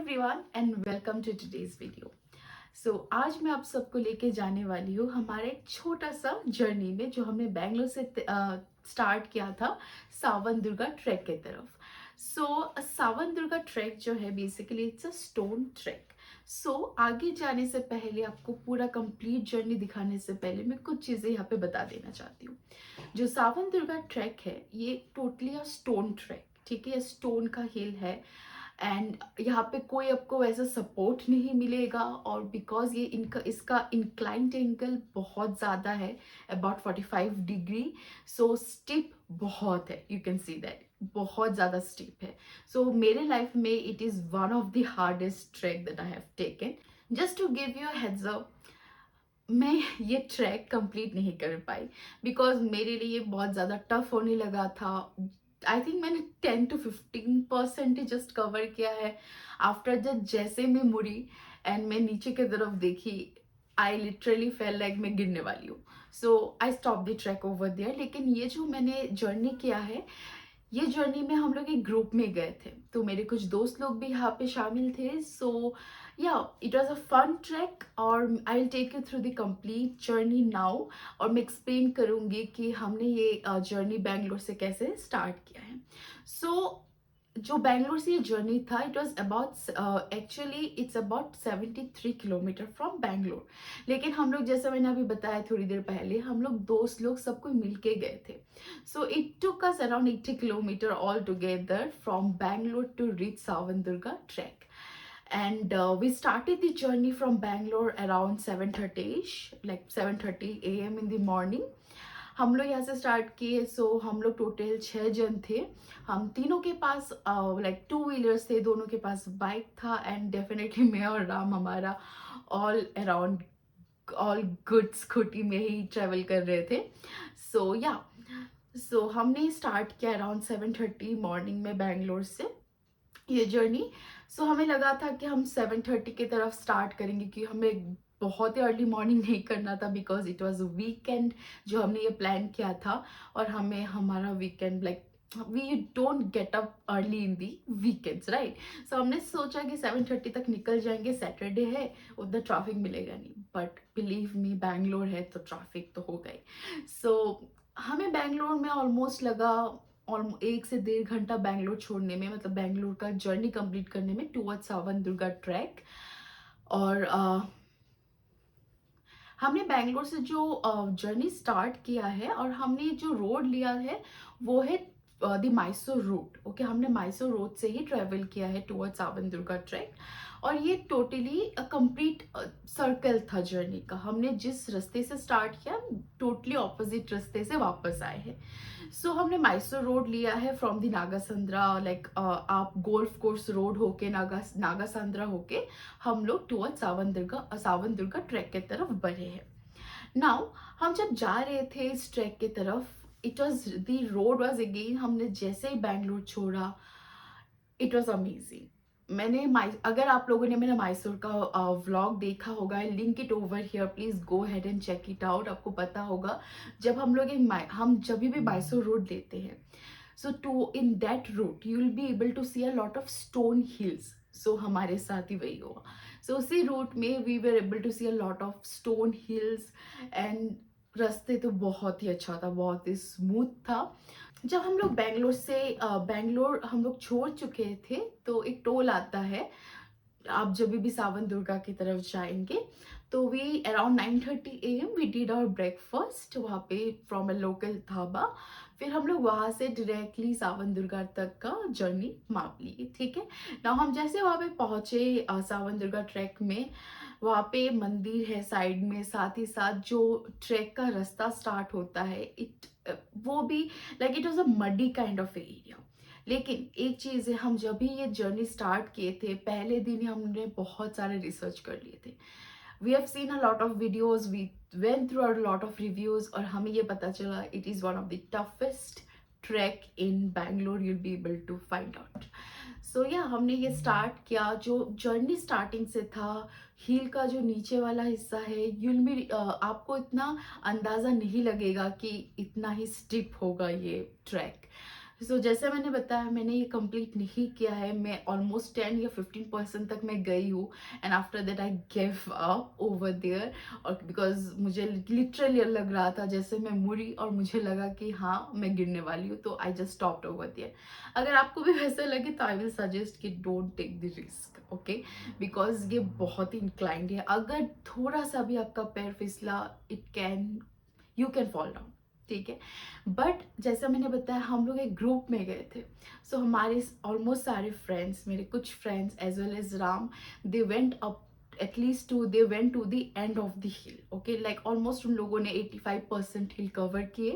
Everyone and welcome to today's video. आज मैं आप सबको लेके जाने वाली हूँ हमारे एक छोटा सा जर्नी में जो हमने बैंगलोर से स्टार्ट किया था सावन दुर्गा ट्रैक की तरफ। सावन दुर्गा ट्रैक जो है basically it's a stone track. आगे जाने से पहले आपको पूरा कंप्लीट जर्नी दिखाने से पहले मैं कुछ चीज़ें यहाँ पे बता देना चाहती हूँ। जो सावन दुर्गा ट्रैक है ये टोटली अ स्टोन ट्रैक, ठीक है। स्टोन का हिल है एंड यहाँ पे कोई आपको वैसा सपोर्ट नहीं मिलेगा, और बिकॉज ये इनका इसका इंक्लाइंट एंगल बहुत ज़्यादा है, अबाउट 45 डिग्री। स्टिप बहुत है, यू कैन सी दैट, बहुत ज़्यादा स्टिप है। मेरे लाइफ में it is one of the hardest track that I have taken. Just to give you heads up, मैं ये ट्रैक कंप्लीट नहीं कर पाई बिकॉज मेरे लिए बहुत ज़्यादा टफ होने लगा था। आई थिंक मैंने 10 to 15% ही जस्ट कवर किया है। आफ्टर दैट जैसे मैं मुड़ी एंड मैं नीचे की तरफ देखी, आई लिटरली फेल लाइक मैं गिरने वाली हूँ। I stop the track over there. लेकिन ये जो मैंने जर्नी किया है, ये जर्नी में हम लोग एक ग्रुप में गए थे, तो मेरे कुछ दोस्त लोग भी यहाँ पे शामिल थे। Yeah it was a fun track और I will take you through the complete journey now. और मैं एक्सप्लेन करूँगी कि हमने ये जर्नी बैंगलोर से कैसे स्टार्ट किया है। जो बैंगलोर से ये जर्नी था, it was about actually it's about 73 kilometre from Bangalore. लेकिन हम लोग, जैसे मैंने अभी बताया थोड़ी देर पहले, हम लोग दोस्त लोग सब कोई मिल के गए थे। It took us around 80 kilometre all together from Bangalore to reach Savandurga track. And we started the journey from Bangalore around 7:30ish, like 7:30 a.m. in the morning. हम लोग यहाँ से स्टार्ट किए। हम लोग टोटल 6 जन थे। हम तीनों के पास लाइक 2 व्हीलर्स थे, दोनों के पास बाइक था एंड डेफिनेटली मैं और राम हमारा all around all good scooty में ही ट्रेवल कर रहे थे। हमने स्टार्ट किया अराउंड 7:30 मॉर्निंग में बैंगलोर से ये जर्नी। हमें लगा था कि हम 7:30 की तरफ स्टार्ट करेंगे, क्योंकि हमें बहुत ही अर्ली मॉर्निंग नहीं करना था बिकॉज इट वाज वीकेंड जो हमने ये प्लान किया था। और हमें हमारा weekend like we don't get up early in the weekends, right. हमने सोचा कि 7:30 तक निकल जाएंगे, सैटरडे है, उतना ट्रैफिक मिलेगा नहीं। बट बिलीव मी, बैंगलोर है तो ट्रैफिक तो हो गई। हमें बैंगलोर में ऑलमोस्ट लगा और 1 से 1.5 घंटा बैंगलोर छोड़ने में, मतलब बैंगलोर का जर्नी कंप्लीट करने में टुवर्ड्स सावन दुर्गा ट्रैक। और हमने बैंगलोर से जो जर्नी स्टार्ट किया है और हमने जो रोड लिया है वो है द मैसूर रूट। ओके, हमने मैसूर रोड से ही ट्रेवल किया है टुवर्ड्स सावन दुर्गा ट्रैक। और ये टोटली कंप्लीट सर्कल था जर्नी का। हमने जिस रास्ते से स्टार्ट किया, टोटली ऑपोजिट रास्ते से वापस आए हैं। हमने मैसूर रोड लिया है फ्रॉम द नागासंद्रा, लाइक आप गोल्फ कोर्स रोड होके नागासंद्रा होके हम लोग टुवर्ड सावन दुर्गा ट्रैक की तरफ बढ़े हैं। नाउ हम जब जा रहे थे इस ट्रैक की तरफ, it was the road was again, हमने जैसे ही बैंगलोर छोड़ा, इट वॉज अमेजिंग। अगर आप लोगों ने मेरा मैसूर का व्लॉग देखा होगा, link it over here, please go head and check it out. आपको पता होगा जब हम जब भी मैसूर रोड लेते हैं, to in that route you will be able to see a lot of stone hills. हमारे साथ ही वही हुआ। उसी रूट में we were able to see a lot of stone hills and रास्ते तो बहुत ही अच्छा था, बहुत ही स्मूथ था। जब हम लोग बैंगलोर हम लोग छोड़ चुके थे, तो एक टोल आता है आप जब भी सावन दुर्गा की तरफ जाएंगे। तो we around 9:30 AM we did our breakfast वहाँ पे फ्रॉम अ लोकल ढाबा। फिर हम लोग वहाँ से डायरेक्टली सावन दुर्गा तक का जर्नी माप लिए, ठीक है ना। हम जैसे वहाँ पे पहुँचे सावन दुर्गा ट्रैक में, वहाँ पे मंदिर है साइड में, साथ ही साथ जो ट्रैक का रास्ता स्टार्ट होता है, वो भी like it was a muddy kind of area. लेकिन एक चीज़ है, हम जब भी ये जर्नी स्टार्ट किए थे, पहले दिन ही हमने बहुत सारे रिसर्च कर लिए थे। We have seen a lot of videos, we went through a lot of reviews, और हमें ये पता चला it is one of the toughest track in Bangalore you'll be able to find out. हमने ये स्टार्ट किया। जो जर्नी स्टार्टिंग से था, हील का जो नीचे वाला हिस्सा है, आपको इतना अंदाज़ा नहीं लगेगा कि इतना ही स्टिप होगा ये ट्रैक। जैसे मैंने बताया, मैंने ये कंप्लीट नहीं किया है। मैं ऑलमोस्ट 10 या 15% तक मैं गई हूँ, and after that I give up over there. और बिकॉज मुझे लिटरली लग रहा था जैसे मैं मुड़ी और मुझे लगा कि हाँ मैं गिरने वाली हूँ, तो I just stopped over there. अगर आपको भी वैसा लगे तो आई विल सजेस्ट कि don't take the risk, okay, because ये बहुत ही इंक्लाइंड है। अगर थोड़ा सा भी आपका पैर फिसला, it can, you can fall down, ठीक है। बट जैसा मैंने बताया, हम लोग एक ग्रुप में गए थे। हमारे ऑलमोस्ट सारे फ्रेंड्स, मेरे कुछ friends as well as Ram, they went up at least to they went to the end of the hill, okay, like almost उन लोगों ने 85% हिल कवर किए,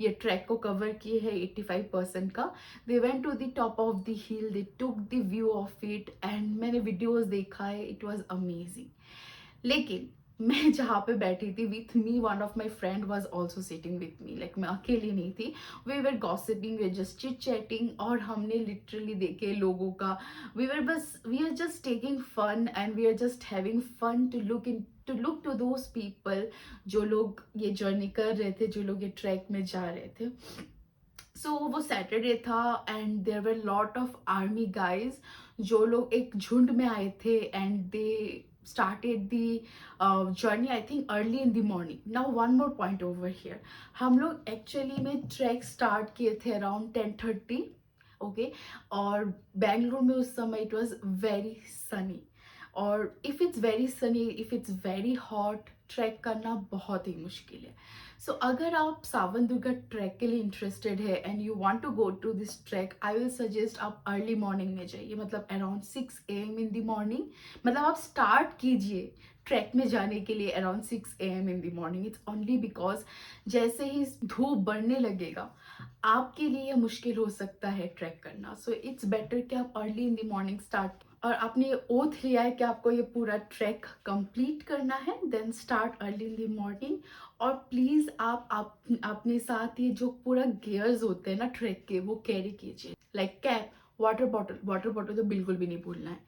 ये ट्रैक को कवर किए हैं 85% का। They went to the top of the hill, they took the view of it, and मैंने वीडियोज देखा है, इट वॉज अमेजिंग। लेकिन मैं जहाँ पे बैठी थी, with me one of my friend was also sitting with me, like मैं अकेली नहीं थी। We were gossiping, we just chit chatting, और हमने लिटरली देखे लोगों का, we are just taking fun and we are just having fun to look to those people, जो लोग ये जर्नी कर रहे थे, जो लोग ये ट्रैक में जा रहे थे। वो सैटरडे था, and there were lot of army guys, जो लोग एक झुंड में आए थे, and they started the journey I think early in the morning. Now one more point over here, हम लोग एक्चुअली में ट्रैक स्टार्ट किए थे अराउंड 10:30, ओके, और बेंगलुरु में उस समय इट वॉज वेरी सनी, और if it's very Sunny, if it's very hot, track करना बहुत ही मुश्किल है। अगर आप सावन दुर्गा ट्रैक के लिए इंटरेस्टेड है and you want to go to this track, I will suggest आप अर्ली मॉर्निंग में जाइए, मतलब around 6 AM in the morning. मतलब आप स्टार्ट कीजिए ट्रैक में जाने के लिए around 6 AM in the morning. It's only because जैसे ही धूप बढ़ने लगेगा, आपके लिए यह मुश्किल हो सकता है ट्रैक करना। इट्स बेटर कि आप early in the morning start, और आपने ये ओथ लिया है कि आपको ये पूरा ट्रैक कंप्लीट करना है, then start early in the morning. और प्लीज़ आप अपने साथ ये जो पूरा गियर्स होते हैं ना ट्रैक के, वो कैरी कीजिए, लाइक कैप, वाटर बॉटल तो बिल्कुल भी नहीं भूलना है।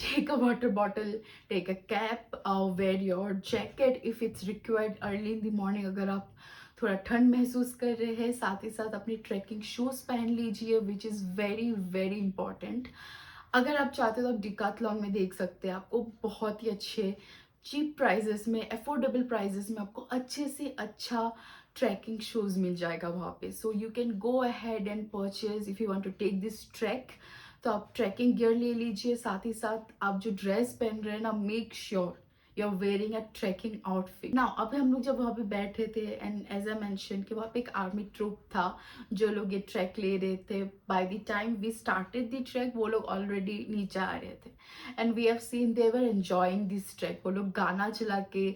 Take a water bottle, take a cap, wear your jacket if it's required early in the morning, अगर आप थोड़ा ठंड महसूस कर रहे हैं। साथ ही साथ अपनी ट्रैकिंग शूज पहन लीजिए, which is very very important. अगर आप चाहते हो तो आप डिकाथलॉन में देख सकते हैं, आपको बहुत ही अच्छे चीप प्राइजेस में, अफोर्डेबल प्राइजेस में आपको अच्छे से अच्छा ट्रैकिंग शूज मिल जाएगा वहाँ पे। You can go ahead and purchase if you want to take this track. तो आप ट्रैकिंग गियर ले लीजिए, साथ ही साथ आप जो ड्रेस पहन रहे हैं ना, make sure you are wearing a tracking outfit. Now अब हम लोग जब वहाँ पे बैठे थे, एंड एज आई मेंशन कि वहाँ पे एक आर्मी ट्रूप था, जो लोग ये ट्रैक ले रहे थे। By the time we started the track, वो लोग ऑलरेडी नीचे आ रहे थे, and we have seen they were enjoying this track. वो लोग गाना चला के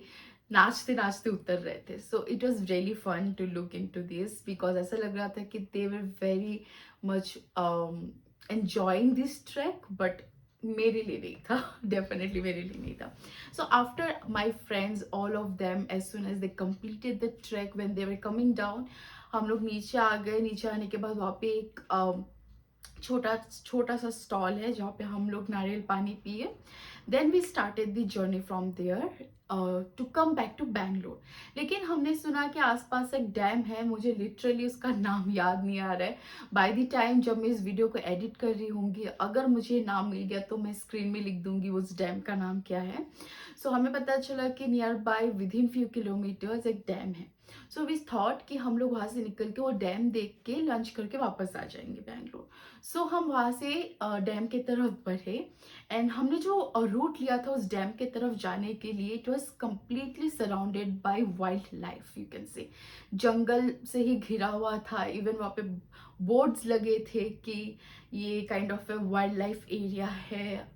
नाचते नाचते उतर रहे थे। It was really fun to look into this, because ऐसा लग रहा था कि they were very much enjoying this track, but मेरे लिए नहीं था, डेफिनेटली मेरे लिए नहीं था। After my friends, all of them, as soon as they completed the track, when they were coming down, हम लोग नीचे आ गए। नीचे आने के बाद वहाँ पे एक छोटा छोटा सा स्टॉल है जहाँ पे हम लोग नारियल पानी पिए। Then we started the journey from there to come back to Bangalore. लेकिन हमने सुना कि आसपास एक डैम है, मुझे लिटरली उसका नाम याद नहीं आ रहा है। बाय द टाइम जब मैं इस वीडियो को एडिट कर रही होंगी, अगर मुझे नाम मिल गया तो मैं स्क्रीन में लिख दूंगी उस डैम का नाम क्या है। हमें पता चला कि near by with in few kilometres एक डैम है। वी थॉट कि हम लोग वहाँ से निकल के वो डैम देख के लंच करके वापस आ जाएंगे बैंगलोर। हम वहाँ से डैम के तरफ बढ़े, एंड हमने जो रूट लिया था उस डैम के तरफ जाने के लिए, it was completely surrounded by wildlife, you can say, जंगल से ही घिरा हुआ था। इवन वहाँ पे बोर्ड्स लगे थे कि ये kind of a wild life area है,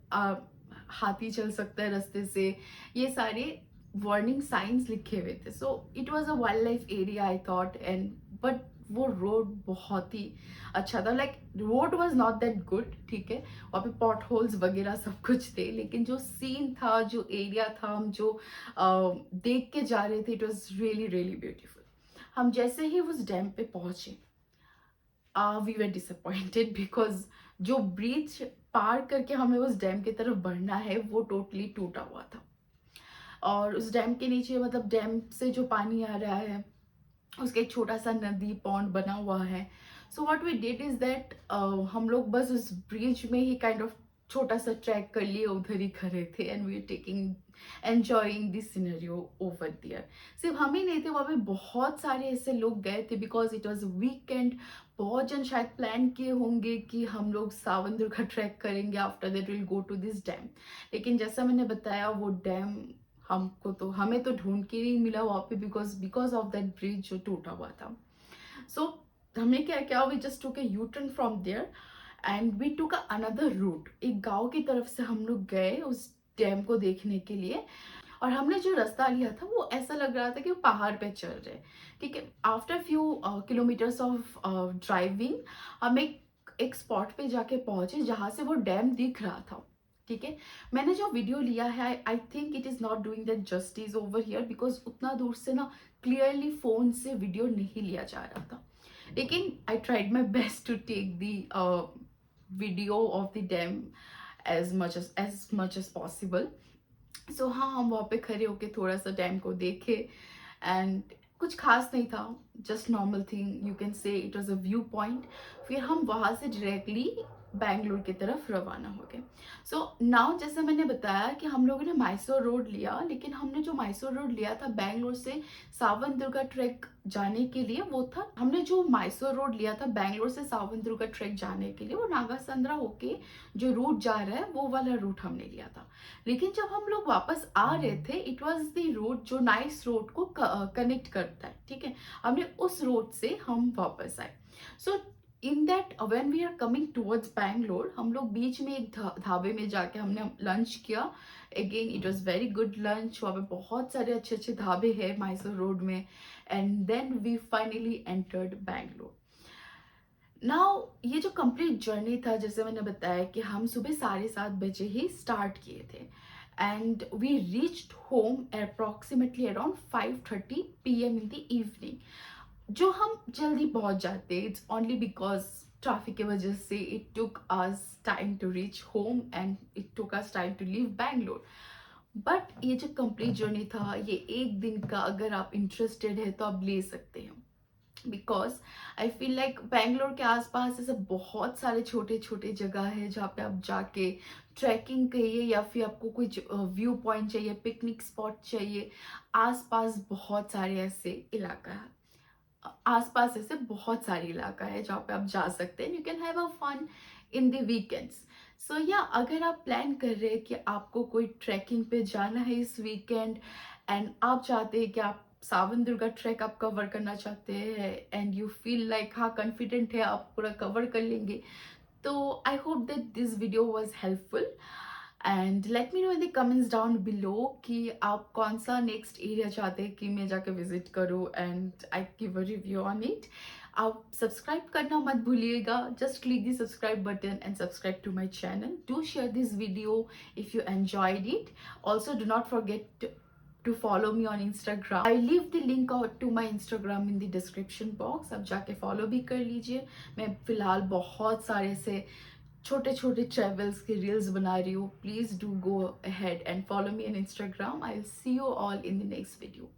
हाथी चल सकता है रास्ते से, ये सारे वार्निंग साइंस लिखे हुए थे। It was a wild life area I thought, and but वो रोड बहुत ही अच्छा था। Like road was not that good, ठीक है, वहाँ पे पॉट होल्स वगैरह सब कुछ थे, लेकिन जो सीन था, जो एरिया था, हम जो देख के जा रहे थे, it was really really beautiful. हम जैसे ही उस डैम पे पहुंचे, वी वर डिसअपॉइंटेड, बिकॉज जो ब्रिज पार करके हमें उस डैम की तरफ बढ़ना है, वो टोटली टूटा हुआ था। और उस डैम के नीचे, मतलब डैम से जो पानी आ रहा है, उसका एक छोटा सा नदी पॉन्ड बना हुआ है। So what we did is that हम लोग बस उस ब्रिज में ही काइंड ऑफ छोटा सा ट्रैक कर लिए, उधर ही खड़े थे and we are taking enjoying this scenario over there. सिर्फ हम ही नहीं थे, वहाँ पे बहुत सारे ऐसे लोग गए थे बिकॉज इट वॉज वीकेंड। बहुत जन शायद प्लान किए होंगे कि हम लोग सावंदुर का ट्रैक करेंगे, after that will go to this dam. लेकिन जैसा मैंने बताया वो डैम हमें तो ढूंढ के नहीं मिला वहाँ पे, बिकॉज ऑफ दैट ब्रिज जो टूटा हुआ था। सो हमने क्या किया, we just took a U turn from there and we took another route. एक गांव की तरफ से हम लोग गए उस डैम को देखने के लिए। और हमने जो रास्ता लिया था वो ऐसा लग रहा था कि वो पहाड़ पे चल रहे। ठीक है, after few kilometres of driving हम एक स्पॉट पे जाके पहुंचे जहां से वो डैम दिख रहा था। ठीक है, मैंने जो वीडियो लिया है I think it is not doing that justice over here because उतना दूर से ना क्लियरली फोन से वीडियो नहीं लिया जा रहा था। लेकिन I tried my best to take the video of the dam as much as possible। So हाँ, हम वहाँ पे खड़े होके थोड़ा सा डैम को देखे एंड कुछ खास नहीं था, just normal thing, you can से it was a view point. फिर हम वहाँ से डायरेक्टली बैंगलोर की तरफ रवाना हो गए। सो नाउ जैसे मैंने बताया कि हम लोगों ने मैसूर रोड लिया, लेकिन हमने जो मैसूर रोड लिया था बैंगलोर से सावंतदुर्गा ट्रैक जाने के लिए, वो था, हमने जो मैसूर रोड लिया था बैंगलोर से सावंतदुर्गा ट्रैक जाने के लिए, वो नागासंद्रा होके जो रूट जा रहा है वो वाला रूट हमने लिया था। लेकिन जब हम लोग वापस आ रहे थे, इट वॉज द रोड जो नाइस रोड को कनेक्ट करता है। ठीक है, हमने उस रोड से हम वापस आए। So in that when we are coming towards Bangalore, हम लोग बीच में एक ढाबे में जाके हमने लंच किया। Again it was very good lunch. वहाँ पे बहुत सारे अच्छे अच्छे ढाबे हैं मैसूर रोड में। And then we finally entered Bangalore. Now ये जो कंप्लीट जर्नी था, जैसे मैंने बताया कि हम सुबह 7:30 बजे ही स्टार्ट किए थे and we reached home approximately around 5:30 PM in the evening. जो हम जल्दी पहुंच जाते, इट्स ओनली बिकॉज ट्रैफिक की वजह से it took us time to reach home and it took us time to leave Bangalore. But ये जो कंप्लीट जर्नी था, ये एक दिन का अगर आप इंटरेस्टेड है तो आप ले सकते हैं। Because I feel like Bangalore के आसपास ऐसे बहुत सारे छोटे छोटे जगह है जहाँ पे आप जाके ट्रैकिंग करिए या फिर आपको कुछ व्यू पॉइंट चाहिए, पिकनिक स्पॉट चाहिए। आसपास बहुत सारे ऐसे इलाका है, आसपास ऐसे बहुत सारे इलाका है जहाँ पे आप जा सकते हैं। You can have a fun in the weekends. So yeah अगर आप प्लान कर रहे हैं कि आपको कोई ट्रैकिंग पे जाना है इस वीकेंड एंड आप चाहते हैं कि आप सावंतदुर्गा ट्रैक आप कवर करना चाहते हैं एंड यू फील लाइक हाँ कॉन्फिडेंट है आप पूरा कवर कर लेंगे, तो I hope that this video was helpful. And let me know in the comments down below कि आप कौन सा नेक्स्ट एरिया चाहते हैं कि मैं जाके विजिट करूँ and I give a review on it. आप सब्सक्राइब करना मत भूलिएगा, just click the subscribe button and subscribe to my channel. Do share this video if you enjoyed it. Also do not forget to follow me on Instagram. I leave the link out to my Instagram in the description box. आप जाके follow भी कर लीजिए। मैं फिलहाल बहुत सारे से छोटे छोटे ट्रेवल्स के रील्स बना रही हूँ। Please do go ahead and follow me on Instagram. I'll see you all in the next video.